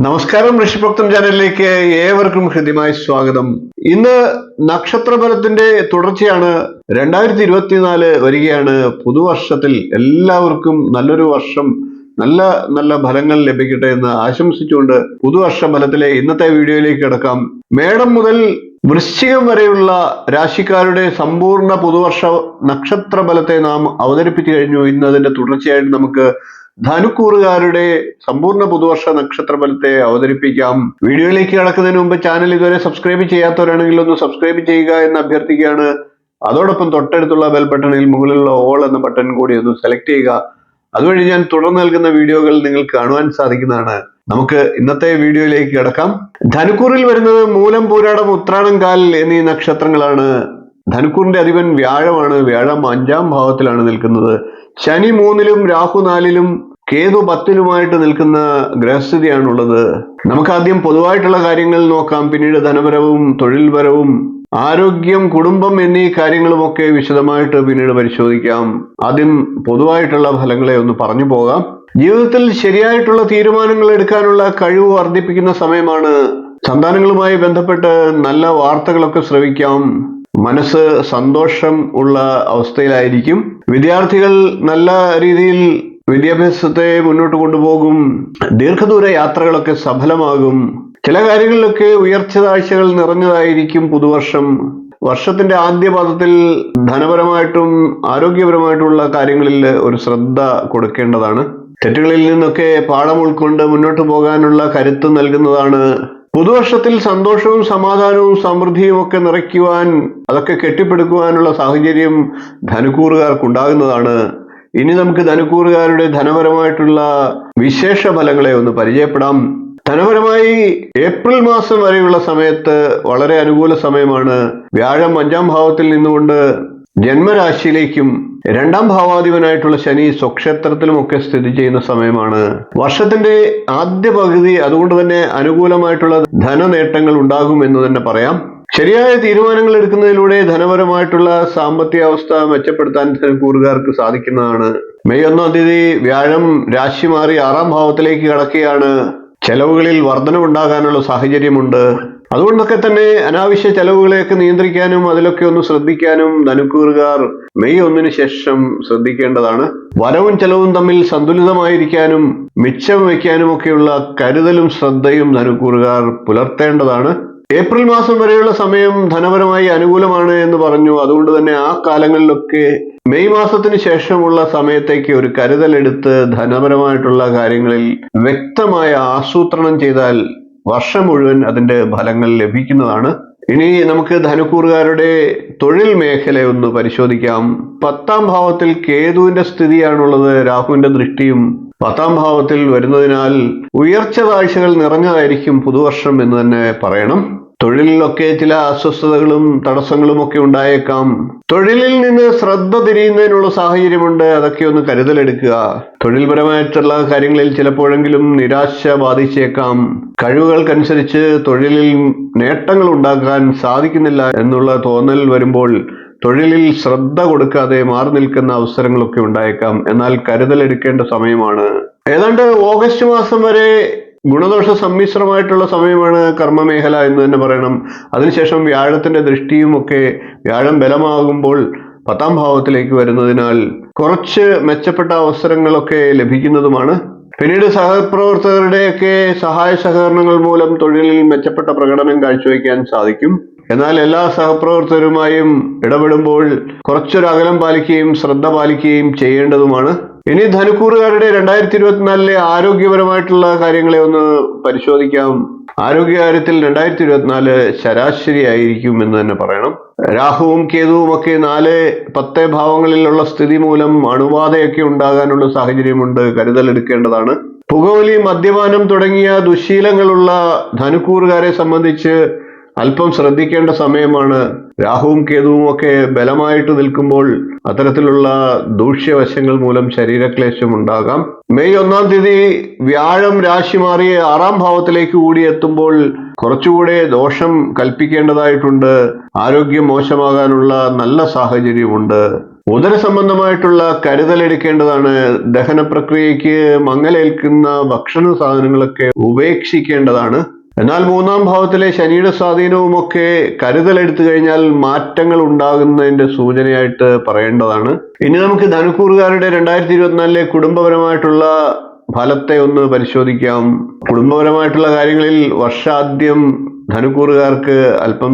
നമസ്കാരം, ഋഷിപ്രോക്തം ചാനലിലേക്ക് ഏവർക്കും ഹൃദ്യമായ സ്വാഗതം. ഇന്ന് നക്ഷത്രഫലത്തിന്റെ തുടർച്ചയാണ്. 2024 വരികയാണ്. പുതുവർഷത്തിൽ എല്ലാവർക്കും നല്ലൊരു വർഷം, നല്ല നല്ല ഫലങ്ങൾ ലഭിക്കട്ടെ എന്ന് ആശംസിച്ചുകൊണ്ട് പുതുവർഷ ഫലത്തിലെ ഇന്നത്തെ വീഡിയോയിലേക്ക് കിടക്കാം. മേടം മുതൽ വൃശ്ചികം വരെയുള്ള രാശിക്കാരുടെ സമ്പൂർണ്ണ പുതുവർഷ നക്ഷത്ര ഫലത്തെ നാം അവതരിപ്പിച്ചു കഴിഞ്ഞു. ഇന്ന് അതിന്റെ തുടർച്ചയായിട്ട് നമുക്ക് ധനുക്കൂറുകാരുടെ സമ്പൂർണ്ണ പുതുവർഷ നക്ഷത്ര ഫലത്തെ അവതരിപ്പിക്കാം. വീഡിയോയിലേക്ക് കടക്കുന്നതിന് മുമ്പ് ചാനൽ ഇതുവരെ സബ്സ്ക്രൈബ് ചെയ്യാത്തവരാണെങ്കിൽ ഒന്ന് സബ്സ്ക്രൈബ് ചെയ്യുക എന്ന് അഭ്യർത്ഥിക്കുകയാണ്. അതോടൊപ്പം തൊട്ടടുത്തുള്ള ബെൽ ബട്ടണിൽ മുകളിലുള്ള ഓൾ എന്ന ബട്ടൺ കൂടി ഒന്ന് സെലക്ട് ചെയ്യുക. അതുവഴി ഞാൻ തുടർന്ന് നൽകുന്ന വീഡിയോകൾ നിങ്ങൾക്ക് കാണുവാൻ സാധിക്കുന്നതാണ്. നമുക്ക് ഇന്നത്തെ വീഡിയോയിലേക്ക് കിടക്കാം. ധനുക്കൂറിൽ വരുന്നത് മൂലം, പൂരാടം, ഉത്രാടം, കാൽ എന്നീ നക്ഷത്രങ്ങളാണ്. ധനുക്കൂറിന്റെ അധിപൻ വ്യാഴമാണ്. വ്യാഴം 5ാം ഭാവത്തിലാണ് നിൽക്കുന്നത്. ശനി 3-ലും രാഹു 4-ലും കേതു 10-ലുമായിട്ട് നിൽക്കുന്ന ഗ്രഹസ്ഥിതിയാണുള്ളത്. നമുക്ക് ആദ്യം പൊതുവായിട്ടുള്ള കാര്യങ്ങൾ നോക്കാം. പിന്നീട് ധനപരവും തൊഴിൽപരവും ആരോഗ്യം, കുടുംബം എന്നീ കാര്യങ്ങളുമൊക്കെ വിശദമായിട്ട് പിന്നീട് പരിശോധിക്കാം. ആദ്യം പൊതുവായിട്ടുള്ള ഫലങ്ങളെ ഒന്ന് പറഞ്ഞു പോകാം. ജീവിതത്തിൽ ശരിയായിട്ടുള്ള തീരുമാനങ്ങൾ എടുക്കാനുള്ള കഴിവ് വർദ്ധിപ്പിക്കുന്ന സമയമാണ്. സന്താനങ്ങളുമായി ബന്ധപ്പെട്ട് നല്ല വാർത്തകളൊക്കെ ശ്രവിക്കാം. മനസ്സ് സന്തോഷം ഉള്ള അവസ്ഥയിലായിരിക്കും. വിദ്യാർത്ഥികൾ നല്ല രീതിയിൽ വിദ്യാഭ്യാസത്തെ മുന്നോട്ട് കൊണ്ടുപോകും. ദീർഘദൂര യാത്രകളൊക്കെ സഫലമാകും. ചില കാര്യങ്ങളിലൊക്കെ ഉയർച്ച താഴ്ചകൾ നിറഞ്ഞതായിരിക്കും പുതുവർഷം. വർഷത്തിന്റെ ആദ്യ പാദത്തിൽ ധനപരമായിട്ടും ആരോഗ്യപരമായിട്ടുള്ള കാര്യങ്ങളിൽ ഒരു ശ്രദ്ധ കൊടുക്കേണ്ടതാണ്. തെറ്റുകളിൽ നിന്നൊക്കെ പാഠം ഉൾക്കൊണ്ട് മുന്നോട്ട് പോകാനുള്ള കരുത്ത് നൽകുന്നതാണ്. പുതുവർഷത്തിൽ സന്തോഷവും സമാധാനവും സമൃദ്ധിയും ഒക്കെ നിറയ്ക്കുവാൻ, അതൊക്കെ കെട്ടിപ്പടുക്കുവാനുള്ള സാഹചര്യം ധനുക്കൂറുകാർക്കുണ്ടാകുന്നതാണ്. ഇനി നമുക്ക് ധനുക്കൂറുകാരുടെ ധനപരമായിട്ടുള്ള വിശേഷ ഫലങ്ങളെ ഒന്ന് പരിചയപ്പെടാം. ധനപരമായി ഏപ്രിൽ മാസം വരെയുള്ള സമയത്ത് വളരെ അനുകൂല സമയമാണ്. വ്യാഴം 5ാം ഭാവത്തിൽ നിന്നുകൊണ്ട് ജന്മരാശിയിലേക്കും 2ാം ഭാവാധിപനായിട്ടുള്ള ശനി സ്വക്ഷേത്രത്തിലുമൊക്കെ സ്ഥിതി ചെയ്യുന്ന സമയമാണ്. വർഷത്തിന്റെ ആദ്യ പകുതി അതുകൊണ്ട് തന്നെ അനുകൂലമായിട്ടുള്ള ധനനേട്ടങ്ങൾ ഉണ്ടാകും എന്ന് തന്നെ പറയാം. ശരിയായ തീരുമാനങ്ങൾ എടുക്കുന്നതിലൂടെ ധനപരമായിട്ടുള്ള സാമ്പത്തിക അവസ്ഥ മെച്ചപ്പെടുത്താൻ ധനുക്കൂറുകാർക്ക് സാധിക്കുന്നതാണ്. മെയ് 1-ാം തീയതി വ്യാഴം രാശി മാറി 6ാം ഭാവത്തിലേക്ക് കടക്കുകയാണ്. ചെലവുകളിൽ വർധനവുണ്ടാകാനുള്ള സാഹചര്യമുണ്ട്. അതുകൊണ്ടൊക്കെ തന്നെ അനാവശ്യ ചെലവുകളെയൊക്കെ നിയന്ത്രിക്കാനും അതിലൊക്കെ ഒന്ന് ശ്രദ്ധിക്കാനും ധനുക്കൂറുകാർ മെയ് 1-ന് ശേഷം ശ്രദ്ധിക്കേണ്ടതാണ്. വരവും ചെലവും തമ്മിൽ സന്തുലിതമായിരിക്കാനും മിച്ചം വയ്ക്കാനും ഒക്കെയുള്ള കരുതലും ശ്രദ്ധയും ധനുക്കൂറുകാർ പുലർത്തേണ്ടതാണ്. ഏപ്രിൽ മാസം വരെയുള്ള സമയം ധനപരമായി അനുകൂലമാണ് എന്ന് പറഞ്ഞു. അതുകൊണ്ട് തന്നെ ആ കാലങ്ങളിലൊക്കെ മെയ് മാസത്തിന് ശേഷമുള്ള സമയത്തേക്ക് ഒരു കരുതലെടുത്ത് ധനപരമായിട്ടുള്ള കാര്യങ്ങളിൽ വ്യക്തമായ ആസൂത്രണം ചെയ്താൽ വർഷം മുഴുവൻ അതിന്റെ ഫലങ്ങൾ ലഭിക്കുന്നതാണ്. ഇനി നമുക്ക് ധനുക്കൂറുകാരുടെ തൊഴിൽ മേഖല ഒന്ന് പരിശോധിക്കാം. 10ാം ഭാവത്തിൽ കേതുവിന്റെ സ്ഥിതിയാണുള്ളത്. രാഹുവിന്റെ ദൃഷ്ടിയും 10ാം ഭാവത്തിൽ വരുന്നതിനാൽ ഉയർച്ച താഴ്ചകൾ നിറഞ്ഞതായിരിക്കും പുതുവർഷം എന്ന് തന്നെ പറയണം. തൊഴിലിലൊക്കെ ചില അസ്വസ്ഥതകളും തടസ്സങ്ങളും ഒക്കെ ഉണ്ടായേക്കാം. തൊഴിലിൽ നിന്ന് ശ്രദ്ധ തിരിയുന്നതിനുള്ള സാഹചര്യമുണ്ട്. അതൊക്കെ ഒന്ന് കരുതലെടുക്കുക. തൊഴിൽപരമായിട്ടുള്ള കാര്യങ്ങളിൽ ചിലപ്പോഴെങ്കിലും നിരാശ ബാധിച്ചേക്കാം. കഴിവുകൾക്കനുസരിച്ച് തൊഴിലിൽ നേട്ടങ്ങൾ ഉണ്ടാക്കാൻ സാധിക്കുന്നില്ല എന്നുള്ള തോന്നൽ വരുമ്പോൾ തൊഴിലിൽ ശ്രദ്ധ കൊടുക്കാതെ മാറി നിൽക്കുന്ന അവസരങ്ങളൊക്കെ ഉണ്ടായേക്കാം. എന്നാൽ കരുതലെടുക്കേണ്ട സമയമാണ്. ഏതാണ്ട് ഓഗസ്റ്റ് മാസം വരെ ഗുണദോഷ സമ്മിശ്രമായിട്ടുള്ള സമയമാണ് കർമ്മമേഖല എന്ന് തന്നെ പറയണം. അതിനുശേഷം വ്യാഴത്തിന്റെ ദൃഷ്ടിയും ഒക്കെ വ്യാഴം ബലമാകുമ്പോൾ 10ാം ഭാവത്തിലേക്ക് വരുന്നതിനാൽ കുറച്ച് മെച്ചപ്പെട്ട അവസരങ്ങളൊക്കെ ലഭിക്കുന്നതുമാണ്. പിന്നീട് സഹപ്രവർത്തകരുടെയൊക്കെ സഹായ സഹകരണങ്ങൾ മൂലം തൊഴിലിൽ മെച്ചപ്പെട്ട പ്രകടനം കാഴ്ചവെക്കാൻ സാധിക്കും. എന്നാൽ എല്ലാ സഹപ്രവർത്തകരുമായും ഇടപെടുമ്പോൾ കുറച്ചൊരു അകലം പാലിക്കുകയും ശ്രദ്ധ പാലിക്കുകയും ചെയ്യേണ്ടതുമാണ്. ഇനി ധനുക്കൂറുകാരുടെ 2024 ആരോഗ്യപരമായിട്ടുള്ള കാര്യങ്ങളെ ഒന്ന് പരിശോധിക്കാം. ആരോഗ്യകാര്യത്തിൽ 2024 ശരാശരി ആയിരിക്കും എന്ന് തന്നെ പറയണം. രാഹുവും കേതുവും ഒക്കെ 4-10 ഭാവങ്ങളിലുള്ള സ്ഥിതി മൂലം അണുബാധയൊക്കെ ഉണ്ടാകാനുള്ള സാഹചര്യമുണ്ട്. കരുതലെടുക്കേണ്ടതാണ്. പുകവലി, മദ്യപാനം തുടങ്ങിയ ദുശീലങ്ങളുള്ള ധനുക്കൂറുകാരെ സംബന്ധിച്ച് അല്പം ശ്രദ്ധിക്കേണ്ട സമയമാണ്. രാഹുവും കേതുവും ഒക്കെ ബലമായിട്ട് നിൽക്കുമ്പോൾ അത്തരത്തിലുള്ള ദൂഷ്യവശങ്ങൾ മൂലം ശരീരക്ലേശം ഉണ്ടാകാം. മെയ് 1-ാം തീയതി വ്യാഴം രാശി മാറി 6-ാം ഭാവത്തിലേക്ക് കൂടി എത്തുമ്പോൾ കുറച്ചുകൂടെ ദോഷം കൽപ്പിക്കേണ്ടതായിട്ടുണ്ട്. ആരോഗ്യം മോശമാകാനുള്ള നല്ല സാഹചര്യമുണ്ട്. ഉദര സംബന്ധമായിട്ടുള്ള കരുതൽ എടുക്കേണ്ടതാണ്. ദഹന പ്രക്രിയയ്ക്ക് മങ്ങലേൽക്കുന്ന ഭക്ഷണ സാധനങ്ങളൊക്കെ ഉപേക്ഷിക്കേണ്ടതാണ്. എന്നാൽ 3-ാം ഭാവത്തിലെ ശനിയുടെ സ്വാധീനവുമൊക്കെ കരുതൽ എടുത്തു കഴിഞ്ഞാൽ മാറ്റങ്ങൾ ഉണ്ടാകുന്നതിന്റെ സൂചനയായിട്ട് പറയേണ്ടതാണ്. ഇനി നമുക്ക് ധനുക്കൂറുകാരുടെ 2024 കുടുംബപരമായിട്ടുള്ള ഫലത്തെ ഒന്ന് പരിശോധിക്കാം. കുടുംബപരമായിട്ടുള്ള കാര്യങ്ങളിൽ വർഷാദ്യം ധനുക്കൂറുകാർക്ക് അല്പം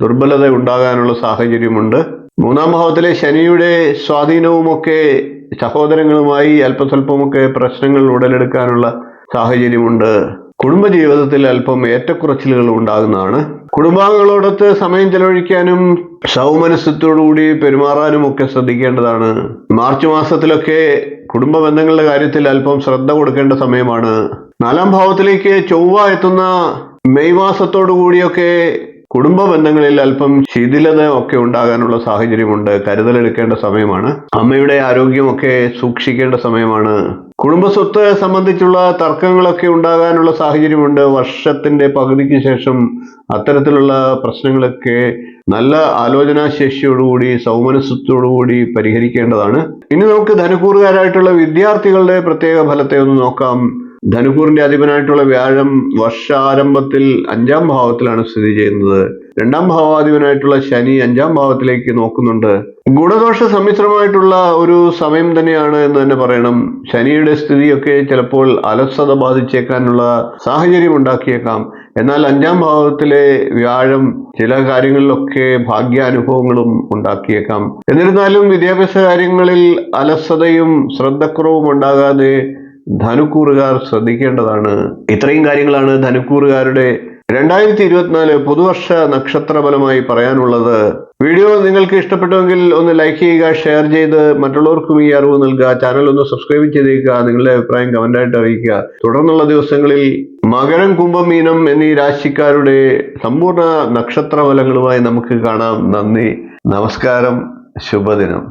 ദുർബലത ഉണ്ടാകാനുള്ള സാഹചര്യമുണ്ട്. 3-ാം ഭാവത്തിലെ ശനിയുടെ സ്വാധീനവുമൊക്കെ സഹോദരങ്ങളുമായി അല്പസ്വല്പമൊക്കെ പ്രശ്നങ്ങൾ ഉടലെടുക്കാനുള്ള സാഹചര്യമുണ്ട്. കുടുംബജീവിതത്തിൽ അല്പം ഏറ്റക്കുറച്ചിലുകൾ ഉണ്ടാകുന്നതാണ്. കുടുംബാംഗങ്ങളോടൊത്ത് സമയം ചെലവഴിക്കാനും സൗമനസ്യത്തോടുകൂടി പെരുമാറാനും ഒക്കെ ശ്രദ്ധിക്കേണ്ടതാണ്. മാർച്ച് മാസത്തിലൊക്കെ കുടുംബ ബന്ധങ്ങളുടെ കാര്യത്തിൽ അല്പം ശ്രദ്ധ കൊടുക്കേണ്ട സമയമാണ്. 4-ാം ഭാവത്തിലേക്ക് ചൊവ്വ എത്തുന്ന മെയ് മാസത്തോടു കൂടിയൊക്കെ കുടുംബ ബന്ധങ്ങളിൽ അല്പം ശിഥിലത ഒക്കെ ഉണ്ടാകാനുള്ള സാഹചര്യമുണ്ട്. കരുതലെടുക്കേണ്ട സമയമാണ്. അമ്മയുടെ ആരോഗ്യമൊക്കെ സൂക്ഷിക്കേണ്ട സമയമാണ്. കുടുംബസ്വത്ത് സംബന്ധിച്ചുള്ള തർക്കങ്ങളൊക്കെ ഉണ്ടാകാനുള്ള സാഹചര്യമുണ്ട്. വർഷത്തിന്റെ പകുതിക്ക് ശേഷം അത്തരത്തിലുള്ള പ്രശ്നങ്ങളൊക്കെ നല്ല ആലോചനാശേഷിയോടുകൂടി സൗമനസ്യത്തോടുകൂടി പരിഹരിക്കേണ്ടതാണ്. ഇനി നമുക്ക് ധനുക്കൂറുകാരായിട്ടുള്ള വിദ്യാർത്ഥികളുടെ പ്രത്യേക ഫലത്തെ ഒന്ന് നോക്കാം. ധനുക്കൂറിന്റെ അധിപനായിട്ടുള്ള വ്യാഴം വർഷാരംഭത്തിൽ 5-ാം ഭാവത്തിലാണ് സ്ഥിതി ചെയ്യുന്നത്. 2-ാം ഭാവാധിപനായിട്ടുള്ള ശനി 5-ാം ഭാവത്തിലേക്ക് നോക്കുന്നുണ്ട്. ഗുണദോഷ സമ്മിശ്രമായിട്ടുള്ള ഒരു സമയം തന്നെയാണ് എന്ന് തന്നെ പറയണം. ശനിയുടെ സ്ഥിതിയൊക്കെ ചിലപ്പോൾ അലസത ബാധിച്ചേക്കാനുള്ള സാഹചര്യം ഉണ്ടാക്കിയേക്കാം. എന്നാൽ 5-ാം ഭാവത്തിലെ വ്യാഴം ചില കാര്യങ്ങളിലൊക്കെ ഭാഗ്യാനുഭവങ്ങളും ഉണ്ടാക്കിയേക്കാം. എന്നിരുന്നാലും വിദ്യാഭ്യാസ കാര്യങ്ങളിൽ അലസതയും ശ്രദ്ധക്കുറവും ഉണ്ടാകാതെ ധനുക്കൂറുകാർ ശ്രദ്ധിക്കേണ്ടതാണ്. ഇത്രയും കാര്യങ്ങളാണ് ധനുക്കൂറുകാരുടെ 2024 പുതുവർഷ നക്ഷത്രഫലമായി പറയാനുള്ളത്. വീഡിയോ നിങ്ങൾക്ക് ഇഷ്ടപ്പെട്ടുവെങ്കിൽ ഒന്ന് ലൈക്ക് ചെയ്യുക, ഷെയർ ചെയ്ത് മറ്റുള്ളവർക്കും ഈ അറിവ് നൽകുക. ചാനൽ ഒന്ന് സബ്സ്ക്രൈബ് ചെയ്തേക്കുക. നിങ്ങളുടെ അഭിപ്രായം കമന്റായിട്ട് അറിയിക്കുക. തുടർന്നുള്ള ദിവസങ്ങളിൽ മകരം, കുംഭം, മീനം എന്നീ രാശിക്കാരുടെ സമ്പൂർണ്ണ നക്ഷത്രഫലങ്ങളുമായി നമുക്ക് കാണാം. നന്ദി, നമസ്കാരം, ശുഭദിനം.